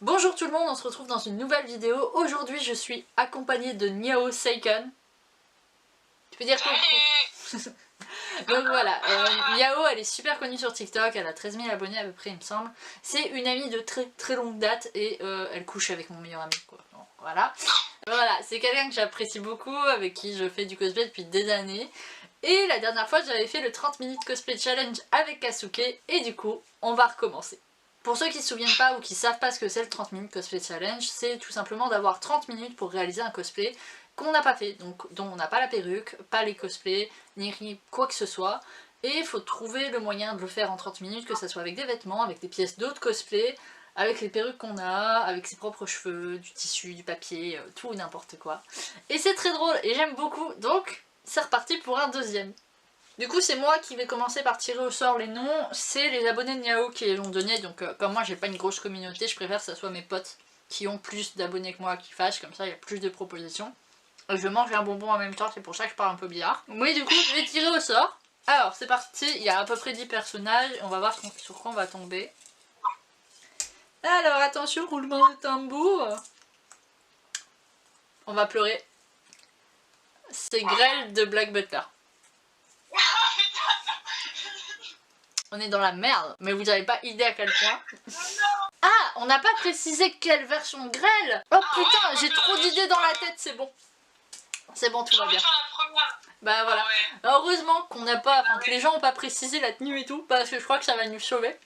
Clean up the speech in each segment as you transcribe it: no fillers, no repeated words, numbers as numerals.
Bonjour tout le monde, on se retrouve dans une nouvelle vidéo. Aujourd'hui je suis accompagnée de Niao Seiken. Tu peux dire coucou. Donc voilà, Niao elle est super connue sur TikTok, elle a 13 000 abonnés à peu près il me semble. C'est une amie de très longue date et elle couche avec mon meilleur ami quoi. Bon, voilà, c'est quelqu'un que j'apprécie beaucoup, avec qui je fais du cosplay depuis des années. Et la dernière fois j'avais fait le 30 minutes cosplay challenge avec Kasuke et du coup on va recommencer. Pour ceux qui ne se souviennent pas ou qui ne savent pas ce que c'est le 30 minutes cosplay challenge, c'est tout simplement d'avoir 30 minutes pour réaliser un cosplay qu'on n'a pas fait, donc dont on n'a pas la perruque, pas les cosplays, ni quoi que ce soit. Et il faut trouver le moyen de le faire en 30 minutes, que ce soit avec des vêtements, avec des pièces d'autres cosplays, avec les perruques qu'on a, avec ses propres cheveux, du tissu, du papier, tout et n'importe quoi. Et c'est très drôle et j'aime beaucoup, donc c'est reparti pour un deuxième. Du coup c'est moi qui vais commencer par tirer au sort les noms, c'est les abonnés de Niao qui les ont donnés, donc comme moi j'ai pas une grosse communauté, je préfère que ce soit mes potes qui ont plus d'abonnés que moi qui fassent, comme ça il y a plus de propositions. Et je mange un bonbon en même temps, c'est pour ça que je parle un peu bizarre. Oui du coup je vais tirer au sort. Alors c'est parti, il y a à peu près 10 personnages, on va voir sur quoi on va tomber. Alors attention, roulement de tambour. On va pleurer. C'est Grêle de Black Butler. On est dans la merde, mais vous n'avez pas idée à quel point. Ah, on n'a pas précisé quelle version de Grêle. Oh putain, j'ai trop d'idées dans la tête, c'est bon. C'est bon, tout va bien. Bah voilà. Heureusement qu'on n'a pas, enfin que les gens n'ont pas précisé la tenue et tout, parce que je crois que ça va nous sauver.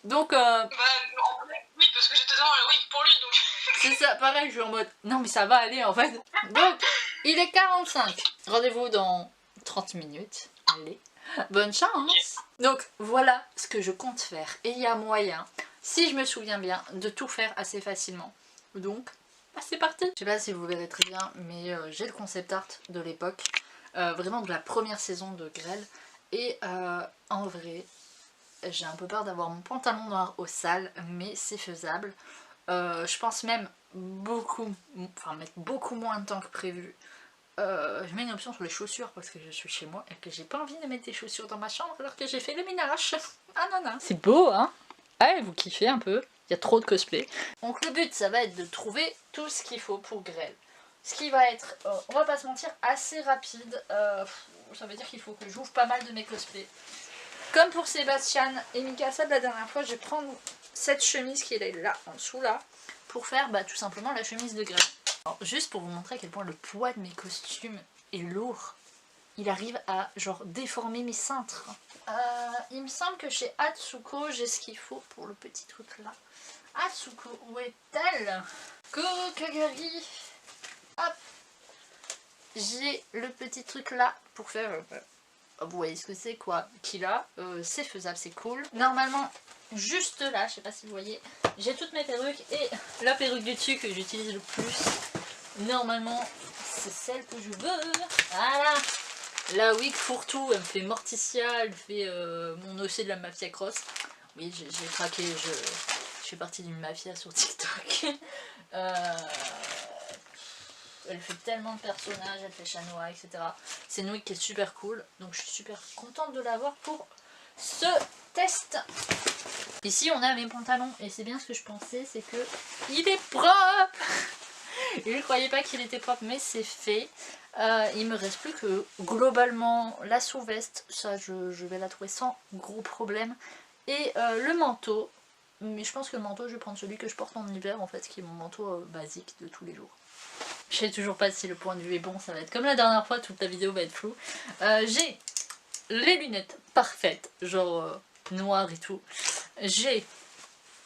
Donc oui, parce que j'étais dans le oui pour lui donc. C'est ça, pareil, je suis en mode non mais ça va aller en fait. Donc, il est 45. Rendez-vous dans 30 minutes. Allez. Bonne chance. Donc voilà ce que je compte faire. Et il y a moyen, si je me souviens bien, de tout faire assez facilement. Donc, bah, c'est parti. Je sais pas si vous verrez très bien, mais j'ai le concept art de l'époque. Vraiment de la première saison de Grêle. Et en vrai, j'ai un peu peur d'avoir mon pantalon noir au sale, mais c'est faisable. Je pense même mettre beaucoup moins de temps que prévu. Je mets une option sur les chaussures parce que je suis chez moi et que j'ai pas envie de mettre des chaussures dans ma chambre alors que j'ai fait le ménage. Ah non non. C'est beau hein. Ah vous kiffez un peu. Il y a trop de cosplay. Donc le but ça va être de trouver tout ce qu'il faut pour Grêle. Ce qui va être, on va pas se mentir, assez rapide. Ça veut dire qu'il faut que j'ouvre pas mal de mes cosplays. Comme pour Sébastien et Mikasa de la dernière fois, je vais prendre cette chemise qui est là, en dessous là, pour faire tout simplement la chemise de Grêle. Alors, juste pour vous montrer à quel point le poids de mes costumes est lourd, il arrive à genre déformer mes cintres. Il me semble que chez Atsuko, j'ai ce qu'il faut pour le petit truc là. Atsuko, où est-elle? Kokagari. Hop. J'ai le petit truc là pour faire... vous voyez ce que c'est quoi qu'il a, c'est faisable, c'est cool. Normalement, juste là, je sais pas si vous voyez, j'ai toutes mes perruques et la perruque du dessus que j'utilise le plus. Normalement, c'est celle que je veux. Voilà. La wig fourre-tout, elle me fait Morticia, elle fait mon OC de la Mafia Cross. Oui, j'ai craqué, je fais partie d'une mafia sur TikTok. Elle fait tellement de personnages, elle fait Chanois, etc. C'est une wig qui est super cool, donc je suis super contente de l'avoir pour ce test. Ici on a mes pantalons, et c'est bien ce que je pensais, c'est que il est propre. Je ne croyais pas qu'il était propre, mais c'est fait. Il me reste plus que globalement la sous-veste, ça je vais la trouver sans gros problème. Et le manteau, mais je pense que le manteau je vais prendre celui que je porte en hiver en fait, qui est mon manteau basique de tous les jours. Je sais toujours pas si le point de vue est bon, ça va être comme la dernière fois, toute la vidéo va être floue. J'ai les lunettes parfaites, genre noires et tout. J'ai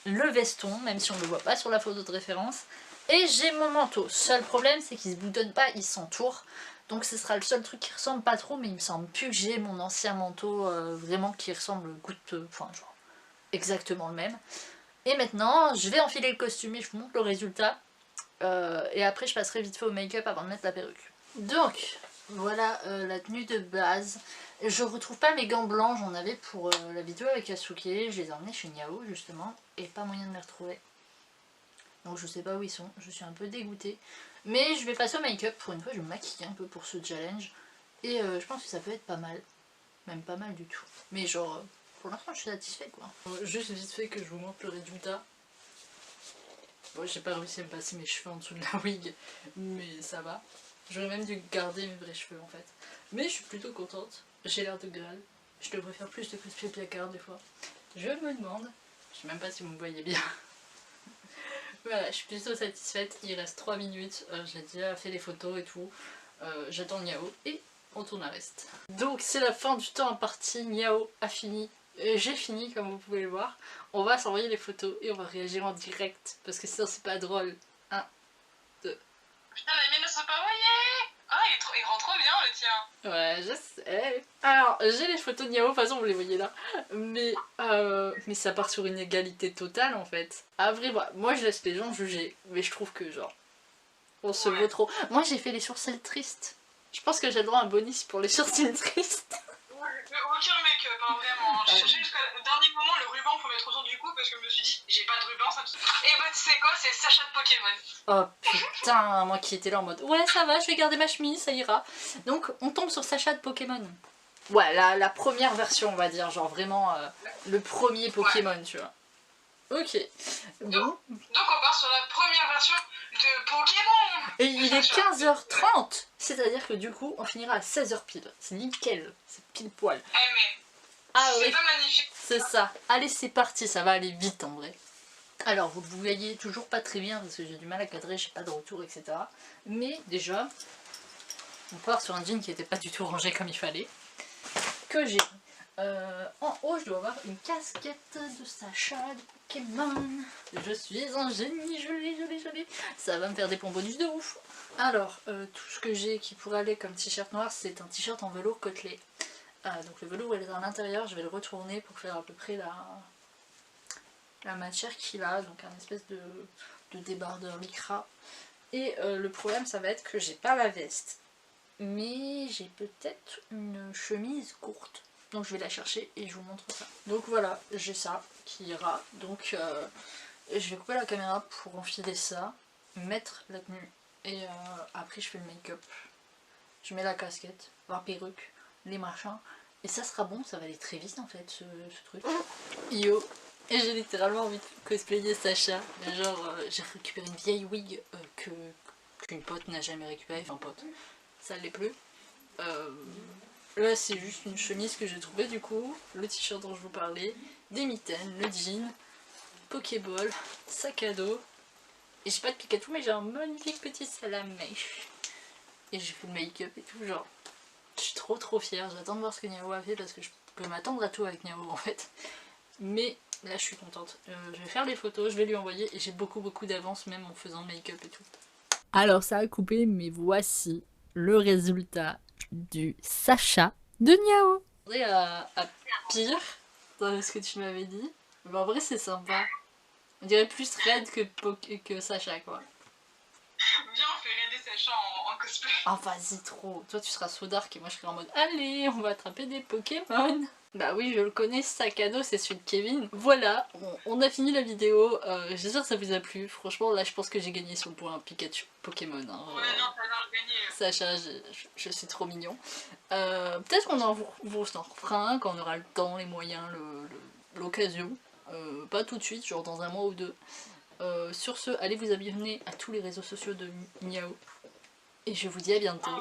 le veston, même si on ne le voit pas sur la photo de référence. Et j'ai mon manteau. Seul problème, c'est qu'il se boutonne pas, il s'entoure. Donc ce sera le seul truc qui ressemble pas trop, mais il me semble plus que j'ai mon ancien manteau vraiment qui ressemble enfin genre exactement le même. Et maintenant, je vais enfiler le costume et je vous montre le résultat. Et après je passerai vite fait au make-up avant de mettre la perruque. Donc voilà la tenue de base. Je retrouve pas mes gants blancs, j'en avais pour la vidéo avec Asuke, je les ai emmenés chez Niao justement et pas moyen de les retrouver. Donc je sais pas où ils sont, je suis un peu dégoûtée. Mais je vais passer au make-up, pour une fois je vais me maquiller un peu pour ce challenge. Et je pense que ça peut être pas mal, même pas mal du tout. Mais genre pour l'instant je suis satisfaite quoi. Juste vite fait que je vous montre le résultat. Bon, j'ai pas réussi à me passer mes cheveux en dessous de la wig, mais ça va. J'aurais même dû garder mes vrais cheveux en fait. Mais je suis plutôt contente. J'ai l'air de Graal. Je devrais faire plus de cosplay placard des fois. Je me demande. Je sais même pas si vous me voyez bien. Voilà, je suis plutôt satisfaite. Il reste 3 minutes. J'ai déjà fait les photos et tout. J'attends Niao et on tourne à reste. Donc c'est la fin du temps imparti. Niao a fini. J'ai fini comme vous pouvez le voir. On va s'envoyer les photos et on va réagir en direct. Parce que sinon c'est pas drôle. 1, 2. Putain, la mienne ne sont pas envoyée. Ah, il rend trop bien le tien. Ouais, je sais. Alors, j'ai les photos de Niao, de toute façon vous les voyez là. Mais ça part sur une égalité totale en fait. À vrai, moi je laisse les gens juger. Mais je trouve que genre, on se vaut trop. Moi j'ai fait les sourcils tristes. Je pense que j'ai le droit à un bonus pour les sourcils tristes. Aucun make-up, hein, vraiment. J'ai cherché jusqu'au dernier moment le ruban pour mettre autour du cou parce que je me suis dit, j'ai pas de ruban, ça me... Et bah, tu sais quoi, c'est Sacha de Pokémon. Oh putain, moi qui étais là en mode ouais ça va, je vais garder ma chemise, ça ira. Donc on tombe sur Sacha de Pokémon. Ouais, la première version on va dire, genre vraiment le premier Pokémon, tu vois. Ok. Bon. Donc on part sur la première version de Pokémon. Et il est 15h30, c'est-à-dire que du coup on finira à 16h pile. C'est nickel, c'est pile poil. Eh mais, Ah c'est oui, pas magnifique. c'est ça. Allez c'est parti, ça va aller vite en vrai. Alors vous le voyez toujours pas très bien parce que j'ai du mal à cadrer, j'ai pas de retour, etc. Mais déjà, on part sur un jean qui était pas du tout rangé comme il fallait. Que j'ai. En haut, je dois avoir une casquette de Sacha de Pokémon. Je suis un génie, je l'ai. Ça va me faire des points bonus de ouf. Alors, tout ce que j'ai qui pourrait aller comme t-shirt noir, c'est un t-shirt en velours côtelé. Donc le velours est à l'intérieur, je vais le retourner pour faire à peu près la matière qu'il a, donc un espèce de débardeur lycra. Et le problème, ça va être que j'ai pas la veste. Mais j'ai peut-être une chemise courte. Donc je vais la chercher et je vous montre ça. Donc voilà, j'ai ça qui ira. Donc je vais couper la caméra pour enfiler ça, mettre la tenue et après je fais le make-up. Je mets la casquette, la perruque, les machins. Et ça sera bon, ça va aller très vite en fait ce truc. Yo. Et j'ai littéralement envie de cosplayer Sacha. Genre j'ai récupéré une vieille wig qu'une pote n'a jamais récupérée. Enfin pote, ça l'est plus. Là c'est juste une chemise que j'ai trouvée du coup, le t-shirt dont je vous parlais, des mitaines, le jean, Pokéball, sac à dos, et j'ai pas de Pikachu mais j'ai un magnifique petit salamèche. Et j'ai fait le make-up et tout, genre, je suis trop fière, j'attends de voir ce que Niao a fait parce que je peux m'attendre à tout avec Niao en fait. Mais là je suis contente, je vais faire les photos, je vais lui envoyer et j'ai beaucoup d'avance même en faisant le make-up et tout. Alors ça a coupé mais voici le résultat du Sacha de Niao. À pire dans ce que tu m'avais dit, mais en vrai c'est sympa. On dirait plus raide que Sacha quoi. Viens, on fait raider Sacha en cosplay. Ah vas-y trop, toi tu seras so dark et moi je serai en mode allez on va attraper des Pokémon. Bah oui je le connais, ce sac à dos c'est celui de Kevin. Voilà, on a fini la vidéo, j'espère que ça vous a plu. Franchement là je pense que j'ai gagné sur le point Pikachu Pokémon. Hein. Ouais non, t'as l'air de gagner. Sacha, je suis trop mignon. Peut-être qu'on en refera un quand on aura le temps, les moyens, l'occasion. Pas tout de suite, genre dans un mois ou deux. Sur ce, allez vous abonner à tous les réseaux sociaux de Niao. Et je vous dis à bientôt.